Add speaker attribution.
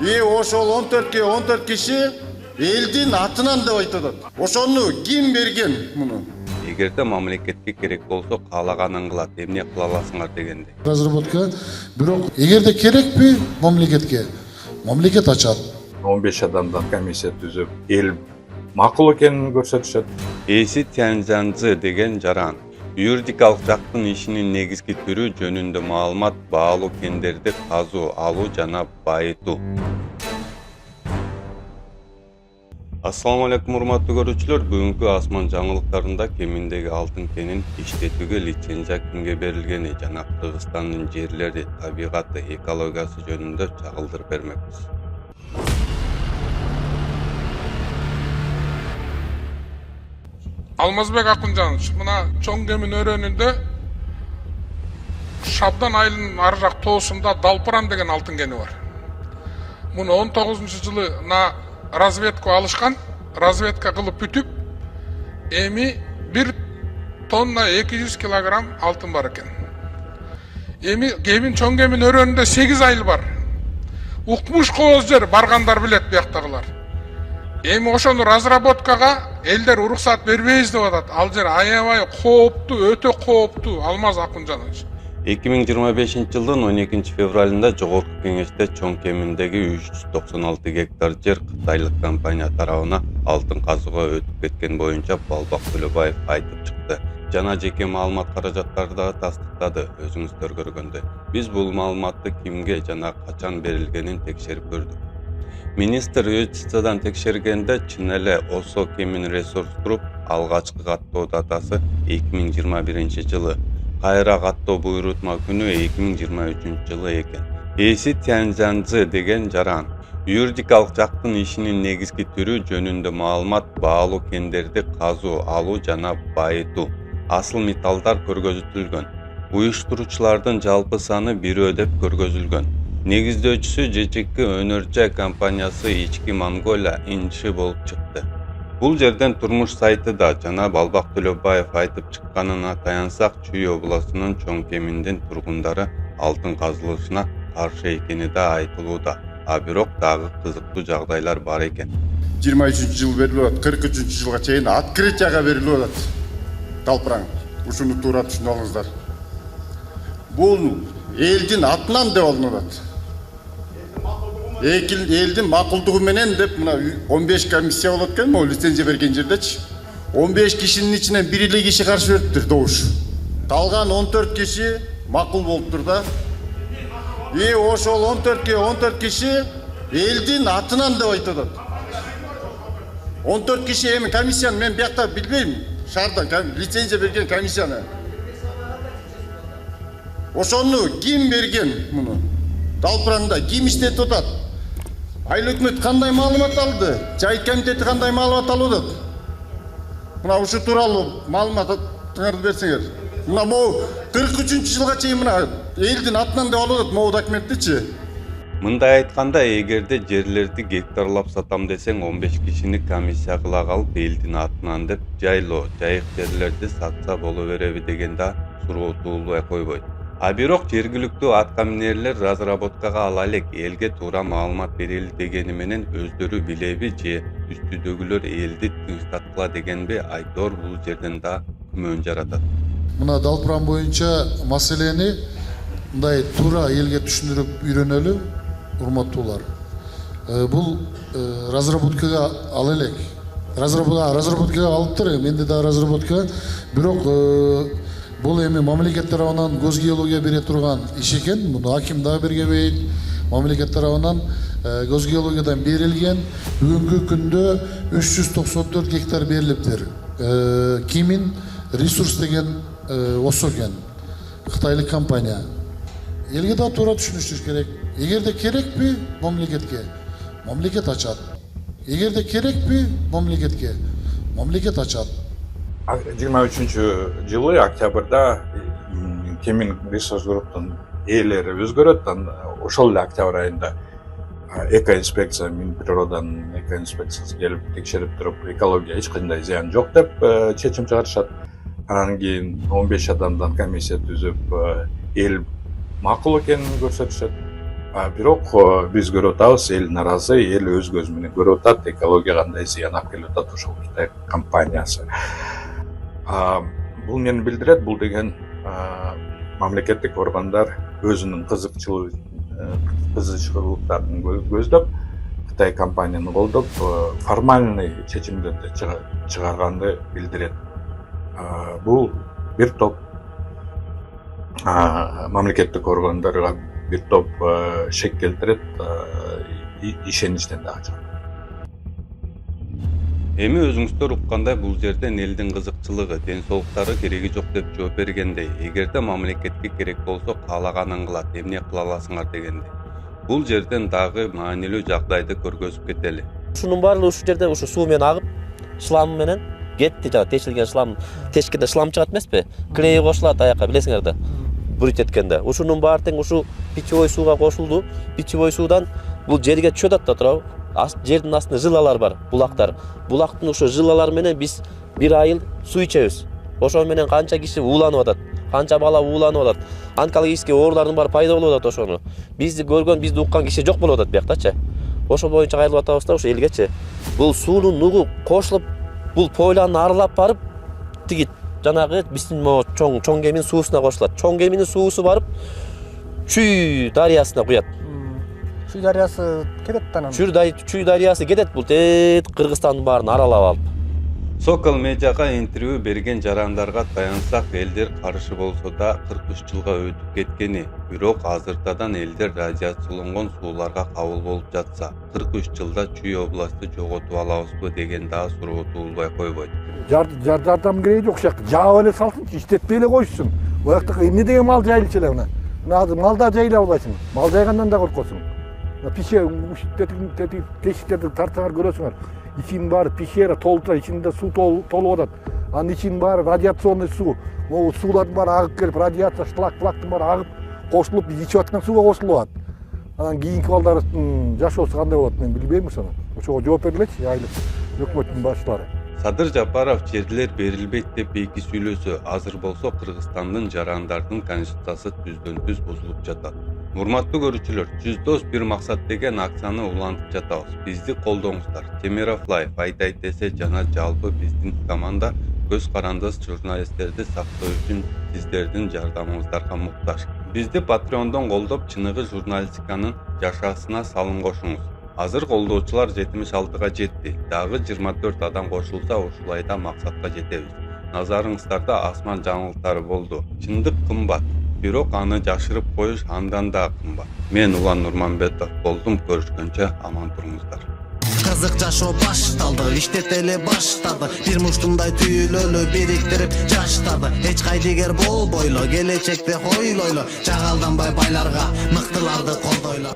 Speaker 1: Ошол 14 киши элдин атынан деп айтып атат. Ошону ким берген муну?
Speaker 2: Эгерде мамлекетке керек болсо каалаганын кылат, эмне кыла аласыңар дегендей.
Speaker 3: Разработка, бирок эгерде керекпи мамлекетке, мамлекет ачат.
Speaker 4: 15 адамдан комиссия түзүп, эл макул экенин көрсөтүшөт.
Speaker 2: Эси Тяньцзы деген жаран юридикалык жактын ишинин негизги түрү жөнүндө маалымат баалуу кендерди казуу, алуу жана байытуу. Ассаламу алейкум урматтуу көрүүчүлөр, бүгүнкү асман жаңылыктарында кеминдеги алтын кенин иштетүүгө лицензия кимге берилгени жана Кыргызстандын жерлери, табигаты, экологиясы жөнүндө чагылдырып бермекпиз.
Speaker 5: Алмазбек Акынжанович, мына чоң кемин өрөөнүндө Шабдан айылынын ары жак тоосунда Далпыран деген алтын кени бар. Муну 19-жылы разведка алышкан, разведка кылып бүтүп, эми 1 тонна 200 килограмм алтын бар экен. Эми кемин чоң кемин өрөөнүндө 8 айыл бар. Укмуш кооз жер, баргандар билет бияктагылар. Эми ошону разработкага элдер уруксат бербейбиз деп атат. Ал жер аябай кооптуу, өтө кооптуу, Алмаз Акынжанович.
Speaker 2: 2025-жылдын 12 февралында Жогорку Кеңеште чоң кеминдеги 396 гектар жер кытайлык компания тарабына алтын казууга өтүп кеткен боюнча Балбак Төлөбаев айтып чыкты. Жана жеке маалымат каражаттарды да тастыктады. Өзүңүздөр көргөндөй. Биз бул маалыматты кимге жана качан берилгенин текшерип көрдүк. Министр ЮЧЦдан текшергенде чын эле Осо кемин ресурс туруп, алгачкы каттоо датасы 2021 жылы. Кайра каттоо буйрутма күнү 2023 жылы экен. Эси Тяньцзы деген жаран юридикалык жактын ишинин негизги түрү жөнүндө маалымат баалуу кендерди казуу, алуу жана байытуу, асыл металлдар көргөзүлгөн. Уюштуруучулардын жалпы саны 1 деп көргөзүлгөн. Негиздөөчүсү ЖЧК Өнөрчай компаниясы Ички Монголия инши болуп чыкты. Бул жерден турмуш сайтыда жана Балбак Төлөбаев айтып чыкканына таянсак, Чүй областынын чоң кеминдин тургундары алтын казылышына каршы экени да айтылууда. А бирок дагы кызыктуу жагдайлар бар экен.
Speaker 1: 23 жыл берилип атат, 43 жылга чейин открытияга берилип атат. Далпыран, ушуну туура түшүнүп алыңыздар. Бул элдин атынан деп алынып атат. Элдин макулдугу менен деп мына 15 комиссия болот экен, могу лицензия берген жердечи. 15 кишинин ичинен бир эле киши каршы бериптир, добуш. Калган 14 киши макул болуптур да. Ошол 14 киши элдин атынан деп айтып атат. 14 киши эми комиссияны мен биякта билбейм. Шаардан лицензия берген комиссияны. Ошону ким берген муну? Далпыранда ким иштетип атат? Айыл өкмөт кандай маалымат алды? Жайыт комитети кандай маалымат алып атат? Мына ушу тууралуу маалыматыңарды берсеңер. Мына могу 43 жылга чейин мына элдин атынан деп алып атат могу документтичи.
Speaker 2: Мындай айтканда, эгерде жерлерди гектарлап сатам десең 15 кишини комиссия кыла калып элдин атынан деп жайлоо, жайык жерлерди сатса боло береби деген да суроо туулбай койбойт. А бирок жергиликтүү аткаминерлер разработкага ала элек элге туура маалымат берели дегени менен өздөрү билеби же үстүдөгүлөр элди тынчтаткыла дегенби айдоор бул жерден да күмөн жаратат.
Speaker 3: Мына Далпыран боюнча маселени мындай туура элге түшүндүрүп үйрөнөлү, урматтуулар. Бул разработкага ала элек. Разработкага алыптыр, менде да разработка, бирок бул эми мамлекет тарабынан көз геология бере турган иш экен. Муну аким да бергебейт. Мамлекет тарабынан көз геологиядан берилген. Бүгүнкү күндө 394 гектар берилиптир. Кимин ресурс деген Осо экен. Кытайлык компания. Элге да туура түшүнүшүш керек. Эгерде керекпи мамлекетке, мамлекет ачат. Эгерде керекпи мамлекетке, мамлекет ачат.
Speaker 4: 23 жылы октябрда кемин ресурс групптун ээлери өзгөрөт. Ошол эле октябрь айында экоинспекция, Минприроданын экоинспекциясы келип текшерип туруп, экология эч кандай зыян жок деп чечим чыгарышат. Анан кийин 15 адамдан комиссия түзүп, эл макул экенин көрсөтүшөт. Бирок биз көрүп атабыз, эл наразы, эл өз көзү менен көрүп атат, экологияга кандай зыян алып келип атат ошол Кытай компаниясы. Бул эмнени билдирет? Бул деген мамлекеттик органдар өзүнүн кызыкчылыктарын көздөп, Кытай компанияны колдоп, формальный чечимдерди чыгарганды билдирет. Бул бир топ мамлекеттик органдарга бир топ шек келтирет, ишеничтен дагы чыгат.
Speaker 2: Эми өзүңүздөр уккандай бул жерден элдин кызыкчылыгы, ден соолуктары кереги жок деп жооп бергендей, эгерде мамлекетке керек болсо каалаганын кылат, эмне кыла аласыңар дегендей. Бул жерден дагы маанилүү жагдайды көргөзүп кетели.
Speaker 6: Ушунун баардыгы ушу жерде ушу суу менен агып, шлам менен кетти, жана тешилген шлам, тешкенде шлам чыгат эмеспи? Клей кошулат аяка, билесиңер да. Бурут эткенде. Ушунун баары тең ушу питьевой сууга кошулду. Питьевой суудан бул жерге түшүп атат да туурабы? Жердин астында жилалар бар, булактар. Булактын ошо жилалары менен биз бир айыл суу ичебиз. Ошо менен канча киши ууланып атат, канча бала ууланып атат. Онкологический оорулардын баары пайда болуп атат ошону. Бизди көргөн, бизди уккан киши жок болуп атат бияктачы. Ошо боюнча кайрылып атабыз да ошо элгечи. Бул суунун нугу кошулуп, бул пойланы аралап барып, тиги жанагы биздин чоң кеминин суусуна кошулат. Чоң кеминин суусу барып Чүй дарыясына куят.
Speaker 7: Чүй дарыясы кетет анан.
Speaker 6: Чүй дарыясы кетет, бул тет Кыргызстандын баарын аралап алып.
Speaker 2: Сокол медиага интервью берген жарандарга таянсак, элдер каршы болсо да 43 жылга өтүп кеткени, бирок азыртадан элдер радиацияланган сууларга кабыл болуп жатса, 43 жылда Чүй областы жоготуп алабызбы деген да суроо туулбай койбойт.
Speaker 7: Жардам кереги жок, шак жаап эле салсынчы, иштетпей эле койсун. Буякта эмне деген мал жайылчу эле мына. Мына малда жайыла албайсың. Мал жайгандан да коркосуң. Пише тешиктерди тартсаңар көрөсүңөр. İçin bari pişere толтура, içinde su толуп атат. Анын için баары радиационный суу. Могу суулардын баары агып келип, радиация шлак-плактын баары агып, кошулуп, биз ичип аткан сууга кошулуп атат. Анан кийинки балдардын жашоосу кандай болот мен билбейм ошону. Ошого жооп бергилечи айыл өкмөттүн башчылары.
Speaker 2: Садыр Жапаров жерлер берилбейт деп бейки сүйлөсө, азыр болсо Кыргызстандын жарандардын конституциясы түздөн-түз бузулуп жатат. Урматтуу көрүүчүлөр, жүз дос бир максат деген акцияны улантып жатабыз. Бизди колдоңуздар. Темиров Лайф айдайт десе жана жалпы биздин команда көз карандыс журналисттерди сактоо үчүн сиздердин жардамыңыздарга муктаж. Бизди Patreon'дон колдоп, чыныгы журналистиканын жашаасына салым кошуңуз. Азыр колдоочулар 76га жетти. Дагы 24 адам кошулса, ушулайда максатка жетебиз. Назарыңыздарда асман жаңылыктары болду. Чындык кымбат. Бирок аны жашырып коюш андан да кымбат. Мен Улан Нурманбетов болдум. Көрүшкөнчө аман туруңуздар.
Speaker 8: Кызык жашоо башталды, иштетели баштады. Бир муштумдай түйүлөлү бириктирип жаштады. Эч кайдыгер болбойлу, келечекте хойлойлу. Жагалданбай байларга, мыктыларды колдойлу.